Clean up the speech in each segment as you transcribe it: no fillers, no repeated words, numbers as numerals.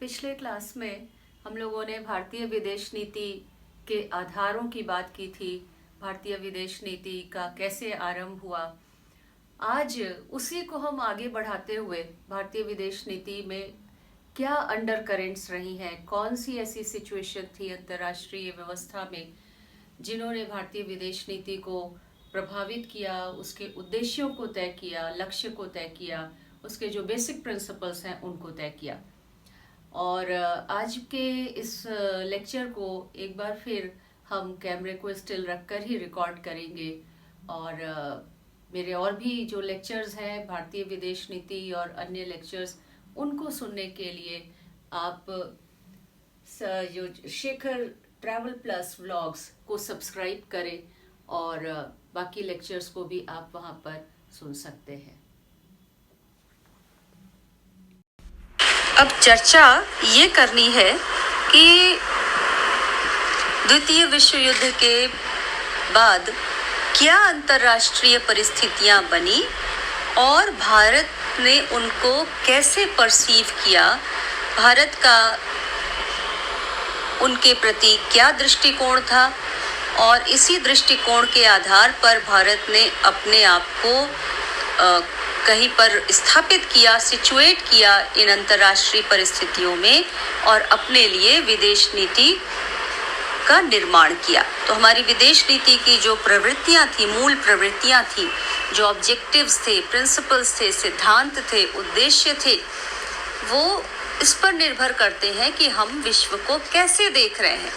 पिछले क्लास में हम लोगों ने भारतीय विदेश नीति के आधारों की बात की थी। भारतीय विदेश नीति का कैसे आरंभ हुआ। आज उसी को हम आगे बढ़ाते हुए भारतीय विदेश नीति में क्या अंडर करेंट्स रही हैं, कौन सी ऐसी सिचुएशन थी अंतर्राष्ट्रीय व्यवस्था में जिन्होंने भारतीय विदेश नीति को प्रभावित किया, उसके उद्देश्यों को तय किया, लक्ष्य को तय किया, उसके जो बेसिक प्रिंसिपल्स हैं उनको तय किया। और आज के इस लेक्चर को एक बार फिर हम कैमरे को स्टिल रखकर ही रिकॉर्ड करेंगे। और मेरे और भी जो लेक्चर्स हैं भारतीय विदेश नीति और अन्य लेक्चर्स, उनको सुनने के लिए आप जो शेखर ट्रैवल प्लस व्लॉग्स को सब्सक्राइब करें और बाकी लेक्चर्स को भी आप वहाँ पर सुन सकते हैं। अब चर्चा ये करनी है कि द्वितीय विश्व युद्ध के बाद क्या अंतर्राष्ट्रीय परिस्थितियां बनी और भारत ने उनको कैसे परसीव किया, भारत का उनके प्रति क्या दृष्टिकोण था और इसी दृष्टिकोण के आधार पर भारत ने अपने आप को कहीं पर स्थापित किया, सिचुएट किया इन अंतर्राष्ट्रीय परिस्थितियों में और अपने लिए विदेश नीति का निर्माण किया। तो हमारी विदेश नीति की जो प्रवृत्तियां थी, मूल प्रवृत्तियां थी, जो ऑब्जेक्टिव्स थे, प्रिंसिपल्स थे, सिद्धांत थे, उद्देश्य थे, वो इस पर निर्भर करते हैं कि हम विश्व को कैसे देख रहे हैं,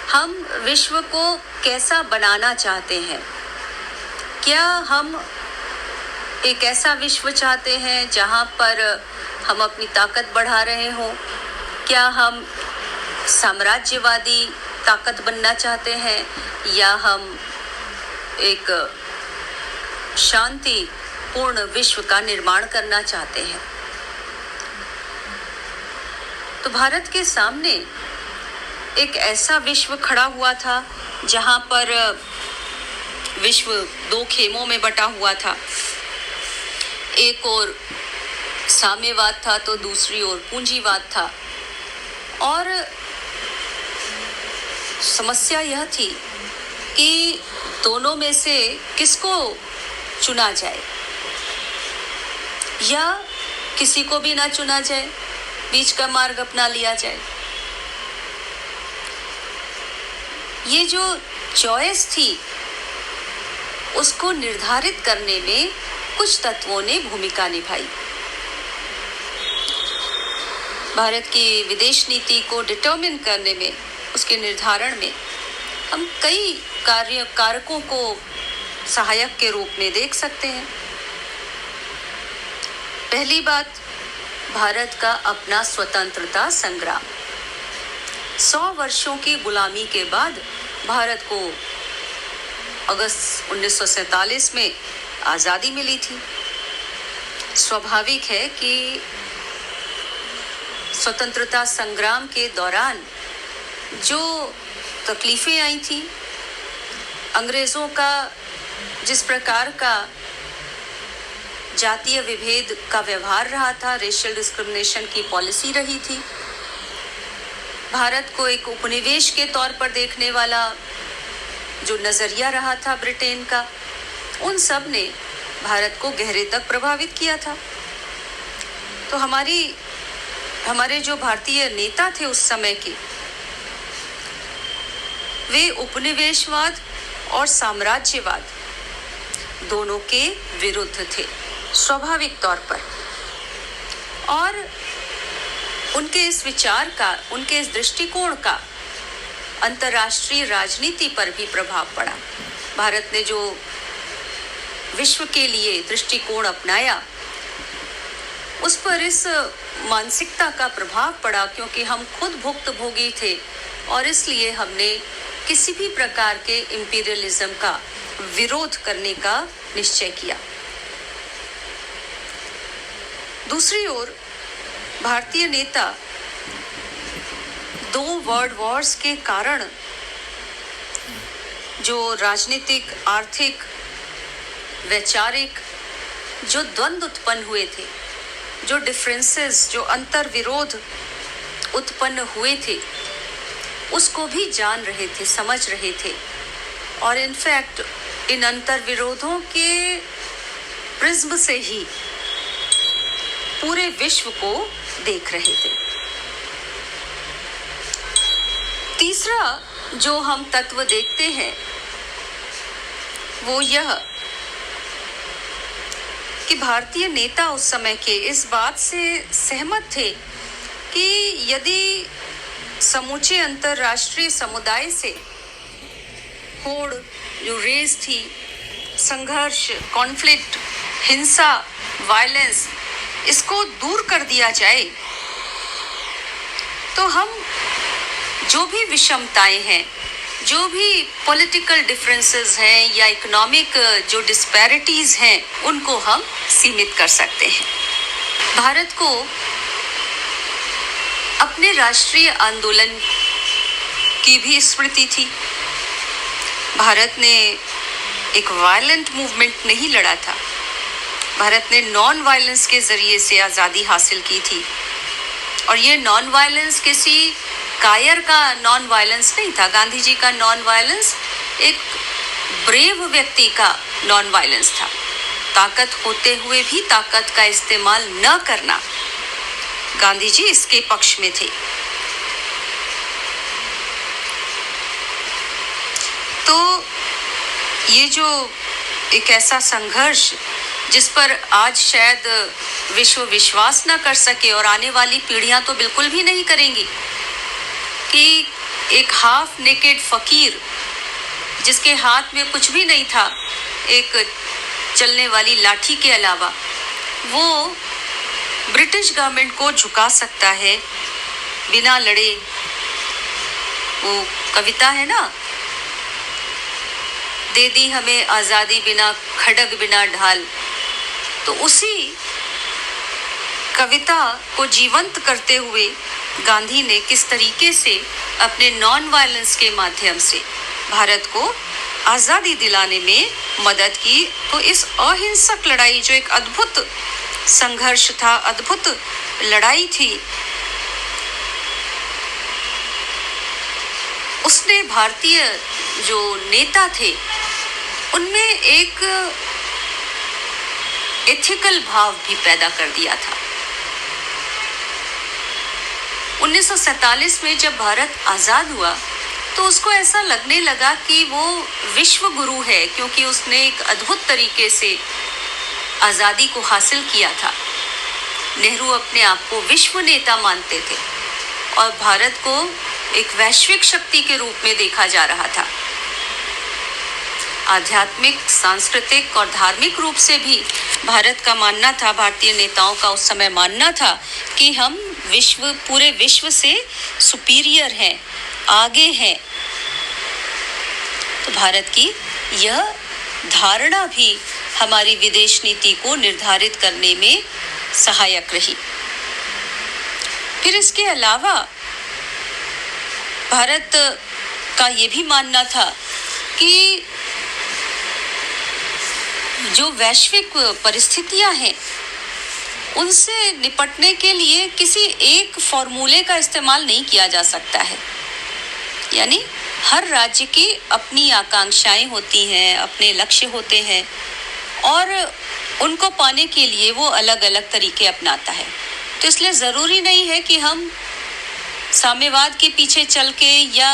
हम विश्व को कैसा बनाना चाहते हैं। क्या हम एक ऐसा विश्व चाहते हैं जहां पर हम अपनी ताकत बढ़ा रहे हों? क्या हम साम्राज्यवादी ताकत बनना चाहते हैं या हम एक शांतिपूर्ण विश्व का निर्माण करना चाहते हैं? तो भारत के सामने एक ऐसा विश्व खड़ा हुआ था जहां पर विश्व दो खेमों में बटा हुआ था। एक ओर साम्यवाद था तो दूसरी ओर पूंजीवाद था। और समस्या यह थी कि दोनों में से किसको चुना जाए या किसी को भी ना चुना जाए, बीच का मार्ग अपना लिया जाए। ये जो चॉइस थी उसको निर्धारित करने में कुछ तत्वों ने भूमिका निभाई। भारत की विदेश नीति को डिटरमिन करने में, उसके निर्धारण में हम कई कारकों को सहायक के रूप में देख सकते हैं। पहली बात, भारत का अपना स्वतंत्रता संग्राम। 100 वर्षों की गुलामी के बाद भारत को अगस्त 1947 में आज़ादी मिली थी। स्वाभाविक है कि स्वतंत्रता संग्राम के दौरान जो तकलीफें आई थी, अंग्रेज़ों का जिस प्रकार का जातीय विभेद का व्यवहार रहा था, रेशियल डिस्क्रिमिनेशन की पॉलिसी रही थी, भारत को एक उपनिवेश के तौर पर देखने वाला जो नज़रिया रहा था ब्रिटेन का, उन सब ने भारत को गहरे तक प्रभावित किया था। तो हमारे जो भारतीय नेता थे उस समय के, वे उपनिवेशवाद और साम्राज्यवाद दोनों के विरुद्ध थे स्वाभाविक तौर पर। और उनके इस विचार का, उनके इस दृष्टिकोण का अंतर्राष्ट्रीय राजनीति पर भी प्रभाव पड़ा। भारत ने जो विश्व के लिए दृष्टिकोण अपनाया, उस पर इस मानसिकता का प्रभाव पड़ा, क्योंकि हम खुद भुक्तभोगी थे और इसलिए हमने किसी भी प्रकार के इंपीरियलिज्म का विरोध करने का निश्चय किया। दूसरी ओर भारतीय नेता 2 वर्ल्ड वॉर्स के कारण जो राजनीतिक, आर्थिक, वैचारिक जो द्वंद्व उत्पन्न हुए थे, जो डिफरेंसेस, जो अंतर विरोध उत्पन्न हुए थे, उसको भी जान रहे थे, समझ रहे थे, और इनफैक्ट इन अंतर विरोधों के प्रिज्म से ही पूरे विश्व को देख रहे थे। तीसरा जो हम तत्व देखते हैं वो यह कि भारतीय नेता उस समय के इस बात से सहमत थे कि यदि समूचे अंतर्राष्ट्रीय समुदाय से होड़, जो रेस थी, संघर्ष, कॉन्फ्लिक्ट, हिंसा, वायलेंस, इसको दूर कर दिया जाए तो हम जो भी विषमताएं हैं, जो भी पॉलिटिकल डिफरेंसेस हैं या इकोनॉमिक जो डिस्पैरिटीज हैं, उनको हम सीमित कर सकते हैं। भारत को अपने राष्ट्रीय आंदोलन की भी स्मृति थी। भारत ने एक वायलेंट मूवमेंट नहीं लड़ा था, भारत ने नॉन वायलेंस के जरिए से आज़ादी हासिल की थी, और ये नॉन वायलेंस किसी कायर का नॉन वायलेंस नहीं था। गांधी जी का नॉन वायलेंस एक ब्रेव व्यक्ति का नॉन वायलेंस था। ताकत होते हुए भी ताकत का इस्तेमाल न करना, गांधी जी इसके पक्ष में थे। तो ये जो एक ऐसा संघर्ष जिस पर आज शायद विश्व विश्वास न कर सके और आने वाली पीढ़ियां तो बिल्कुल भी नहीं करेंगी, कि एक हाफ नेकेड फकीर जिसके हाथ में कुछ भी नहीं था एक चलने वाली लाठी के अलावा, वो ब्रिटिश गवर्नमेंट को झुका सकता है बिना लड़े। वो कविता है ना, दे दी हमें आज़ादी बिना खड़ग बिना ढाल, तो उसी कविता को जीवंत करते हुए गांधी ने किस तरीके से अपने नॉन वायलेंस के माध्यम से भारत को आज़ादी दिलाने में मदद की। तो इस अहिंसक लड़ाई, जो एक अद्भुत संघर्ष था, अद्भुत लड़ाई थी, उसने भारतीय जो नेता थे उनमें एक एथिकल भाव भी पैदा कर दिया था। 1947 में जब भारत आज़ाद हुआ तो उसको ऐसा लगने लगा कि वो विश्व गुरु है, क्योंकि उसने एक अद्भुत तरीके से आज़ादी को हासिल किया था। नेहरू अपने आप को विश्व नेता मानते थे और भारत को एक वैश्विक शक्ति के रूप में देखा जा रहा था। आध्यात्मिक, सांस्कृतिक और धार्मिक रूप से भी भारत का मानना था, भारतीय नेताओं का उस समय मानना था कि हम पूरे विश्व से सुपीरियर हैं, आगे हैं। तो भारत की यह धारणा भी हमारी विदेश नीति को निर्धारित करने में सहायक रही। फिर इसके अलावा भारत का ये भी मानना था कि जो वैश्विक परिस्थितियां हैं उनसे निपटने के लिए किसी एक फॉर्मूले का इस्तेमाल नहीं किया जा सकता है। यानी हर राज्य की अपनी आकांक्षाएं होती हैं, अपने लक्ष्य होते हैं और उनको पाने के लिए वो अलग अलग तरीके अपनाता है। तो इसलिए ज़रूरी नहीं है कि हम साम्यवाद के पीछे चल के या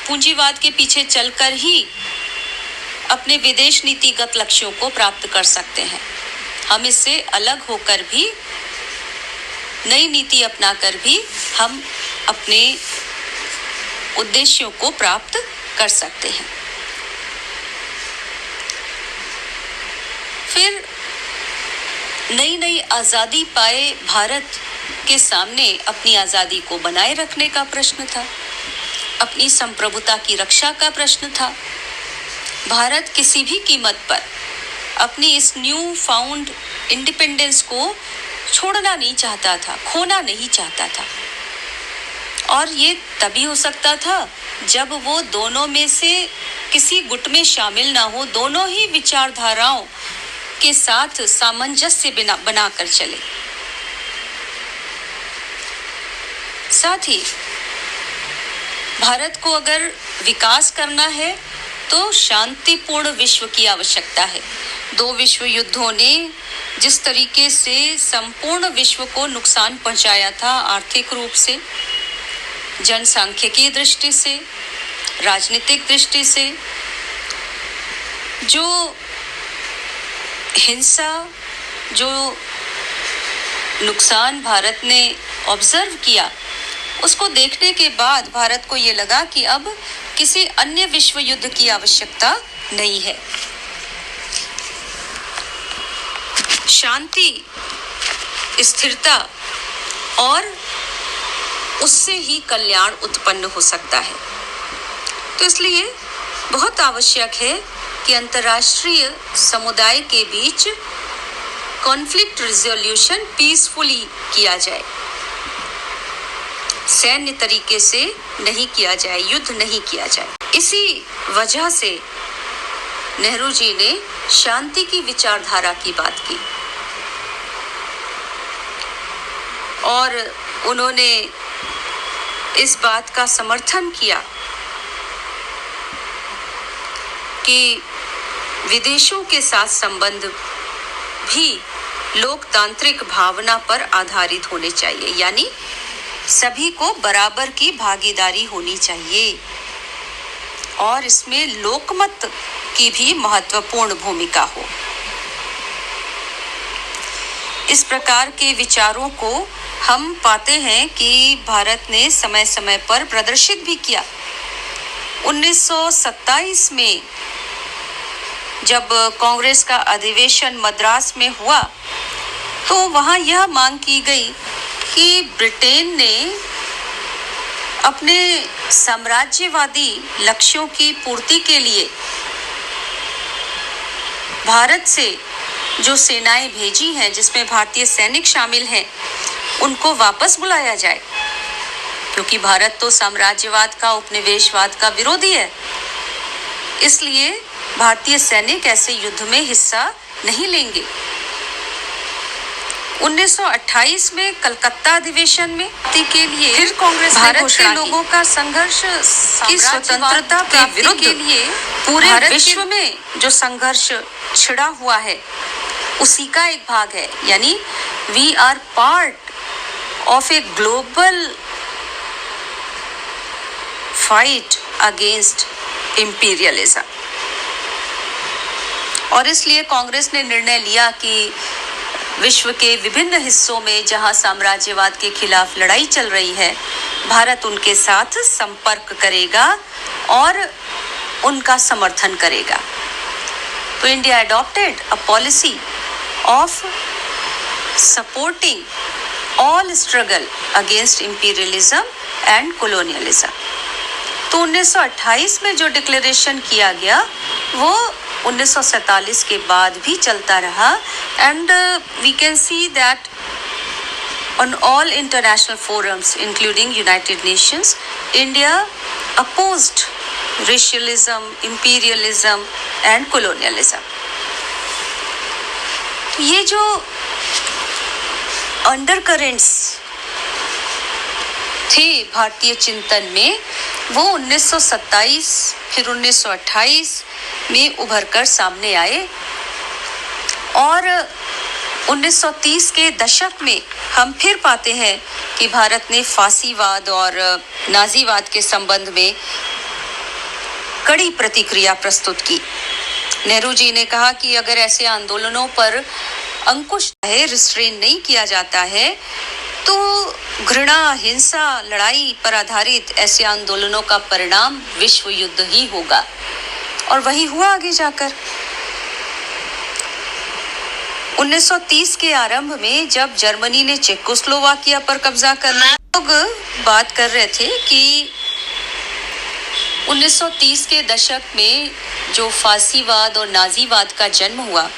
पूंजीवाद के पीछे चलकर ही अपने विदेश नीतिगत लक्ष्यों को प्राप्त कर सकते हैं। हम इससे अलग होकर भी, नई नीति अपनाकर भी हम अपने उद्देश्यों को प्राप्त कर सकते हैं। फिर नई नई आज़ादी पाए भारत के सामने अपनी आज़ादी को बनाए रखने का प्रश्न था, अपनी संप्रभुता की रक्षा का प्रश्न था। भारत किसी भी कीमत पर अपनी इस न्यू फाउंड इंडिपेंडेंस को छोड़ना नहीं चाहता था, खोना नहीं चाहता था। और ये तभी हो सकता था जब वो दोनों में से किसी गुट में शामिल ना हो, दोनों ही विचारधाराओं के साथ सामंजस्य बनाकर चले। साथ ही भारत को अगर विकास करना है तो शांतिपूर्ण विश्व की आवश्यकता है। 2 विश्व युद्धों ने जिस तरीके से संपूर्ण विश्व को नुकसान पहुंचाया था, आर्थिक रूप से, जनसांख्यिकीय दृष्टि से, राजनीतिक दृष्टि से, जो हिंसा, जो नुकसान भारत ने ऑब्जर्व किया, उसको देखने के बाद भारत को ये लगा कि अब किसी अन्य विश्व युद्ध की आवश्यकता नहीं है। शांति, स्थिरता और उससे ही कल्याण उत्पन्न हो सकता है। तो इसलिए बहुत आवश्यक है कि अंतर्राष्ट्रीय समुदाय के बीच कॉन्फ्लिक्ट रिजोल्यूशन पीसफुली किया जाए, सैन्य तरीके से नहीं किया जाए, युद्ध नहीं किया जाए। इसी वजह से नेहरू जी ने शांति की विचारधारा की बात की और उन्होंने इस बात का समर्थन किया कि विदेशों के साथ संबंध भी लोकतांत्रिक भावना पर आधारित होने चाहिए, यानी सभी को बराबर की भागीदारी होनी चाहिए और इसमें लोकमत की भी महत्वपूर्ण भूमिका हो। इस प्रकार के विचारों को हम पाते हैं कि भारत ने समय समय पर प्रदर्शित भी किया। 1927 में जब कांग्रेस का अधिवेशन मद्रास में हुआ तो वहां यह मांग की गई कि ब्रिटेन ने अपने साम्राज्यवादी लक्ष्यों की पूर्ति के लिए भारत से जो सेनाएं भेजी हैं, जिसमें भारतीय सैनिक शामिल हैं, उनको वापस बुलाया जाए, क्योंकि भारत तो साम्राज्यवाद का, उपनिवेशवाद का विरोधी है। इसलिए भारतीय सैनिक ऐसे युद्ध में हिस्सा नहीं लेंगे। 1928 में कलकत्ता अधिवेशन में के लिए फिर कांग्रेस भारत के लोगों का संघर्ष की स्वतंत्रता के विरुद्ध के लिए पूरे विश्व में जो संघर्ष छिड़ा हुआ है उसी का एक भाग है, यानी we are part of a global fight against imperialism. और इसलिए कांग्रेस ने निर्णय लिया कि विश्व के विभिन्न हिस्सों में जहां साम्राज्यवाद के खिलाफ लड़ाई चल रही है, भारत उनके साथ संपर्क करेगा और उनका समर्थन करेगा। तो India adopted a policy of supporting all struggle against imperialism and colonialism। तो 1928 में जो डिक्लेरेशन किया गया वो 1947 के बाद भी चलता रहा and we can see that on all international forums including United Nations, India opposed racialism, imperialism and colonialism। ये जो अंडरकरेंट्स थे भारतीय चिंतन में वो 1927 फिर 1928 में उभरकर सामने आए और 1930 के दशक में हम फिर पाते हैं कि भारत ने फासीवाद और नाजीवाद के संबंध में कड़ी प्रतिक्रिया प्रस्तुत की। नेहरू जी ने कहा कि अगर ऐसे आंदोलनों पर अंकुश है, रिस्ट्रेन नहीं किया जाता है, तो घृणा, हिंसा, लड़ाई पर आधारित ऐसे आंदोलनों का परिणाम विश्व युद्ध ही होगा। और वही हुआ आगे जाकर। 1930 के आरंभ में जब जर्मनी ने चेकोस्लोवाकिया पर कब्जा कर लिया, लोग बात कर रहे थे कि 1930 के दशक में जो फासीवाद और नाजीवाद का जन्म हुआ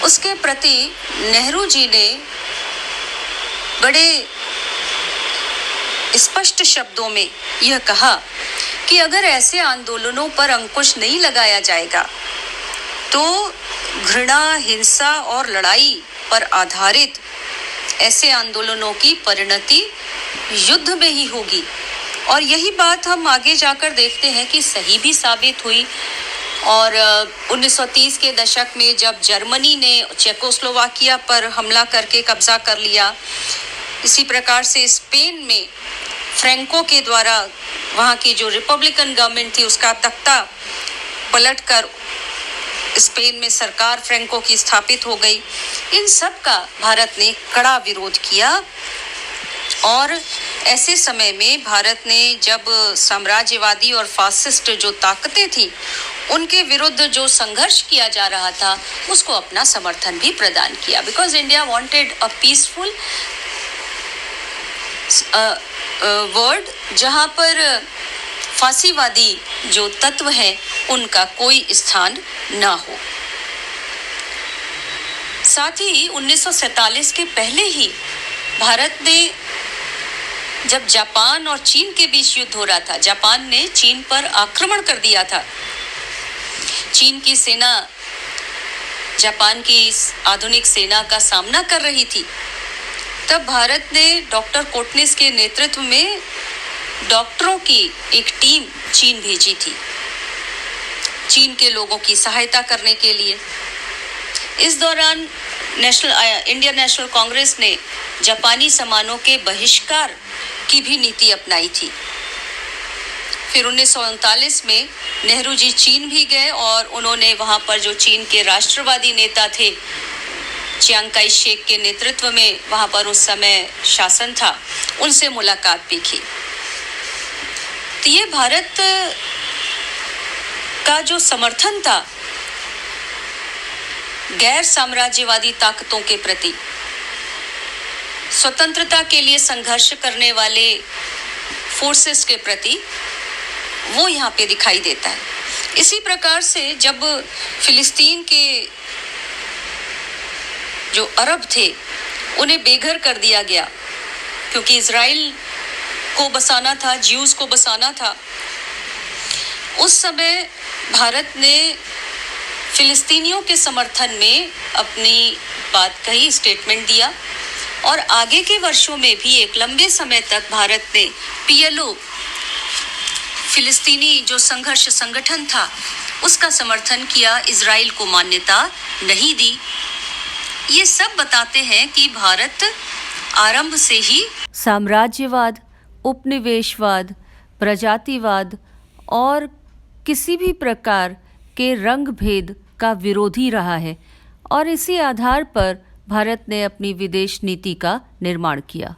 उसके प्रति नेहरू जी ने बड़े स्पष्ट शब्दों में यह कहा कि अगर ऐसे आंदोलनों पर अंकुश नहीं लगाया जाएगा तो घृणा, हिंसा और लड़ाई पर आधारित ऐसे आंदोलनों की परिणति युद्ध में ही होगी। और यही बात हम आगे जाकर देखते हैं कि सही भी साबित हुई। और 1930 के दशक में जब जर्मनी ने चेकोस्लोवाकिया पर हमला करके कब्जा कर लिया, इसी प्रकार से स्पेन में फ्रैंको के द्वारा वहाँ की जो रिपब्लिकन गवर्नमेंट थी उसका तख्ता पलटकर स्पेन में सरकार फ्रैंको की स्थापित हो गई। इन सब का भारत ने कड़ा विरोध किया। और ऐसे समय में भारत ने जब साम्राज्यवादी और फासिस्ट जो ताकतें थी उनके विरुद्ध जो संघर्ष किया जा रहा था उसको अपना समर्थन भी प्रदान किया, because India wanted a peaceful world जहां पर फांसीवादी जो तत्व है उनका कोई स्थान ना हो। साथ ही 1947 के पहले ही भारत ने, जब जापान और चीन के बीच युद्ध हो रहा था, जापान ने चीन पर आक्रमण कर दिया था। चीन की सेना जापान की आधुनिक सेना का सामना कर रही थी। तब भारत ने डॉक्टर कोटनिस के नेतृत्व में डॉक्टरों की एक टीम चीन भेजी थी, चीन के लोगों की सहायता करने के लिए। इस दौरान इंडियन नेशनल कांग्रेस ने जापानी सामानों के बहिष्कार की भी नीति अपनाई थी। फिर 1939 में नेहरू जी चीन भी गए और उन्होंने वहां पर जो चीन के राष्ट्रवादी नेता थे चियांग काई शेक के नेतृत्व में वहां पर उस समय शासन था, उनसे मुलाकात भी की। तो ये भारत का जो समर्थन था गैर साम्राज्यवादी ताकतों के प्रति, स्वतंत्रता के लिए संघर्ष करने वाले फोर्सेस के प्रति, वो यहाँ पे दिखाई देता है। इसी प्रकार से जब फिलिस्तीन के जो अरब थे उन्हें बेघर कर दिया गया क्योंकि इजराइल को बसाना था, ज्यूज को बसाना था, उस समय भारत ने फिलिस्तीनियों के समर्थन में अपनी बात कही, स्टेटमेंट दिया। और आगे के वर्षों में भी एक लंबे समय तक भारत ने पीएलओ, फिलिस्तीनी जो संघर्ष संगठन था, उसका समर्थन किया, इजराइल को मान्यता नहीं दी। ये सब बताते हैं कि भारत आरंभ से ही साम्राज्यवाद, उपनिवेशवाद, प्रजातिवाद और किसी भी प्रकार के रंग भेद का विरोधी रहा है और इसी आधार पर भारत ने अपनी विदेश नीति का निर्माण किया।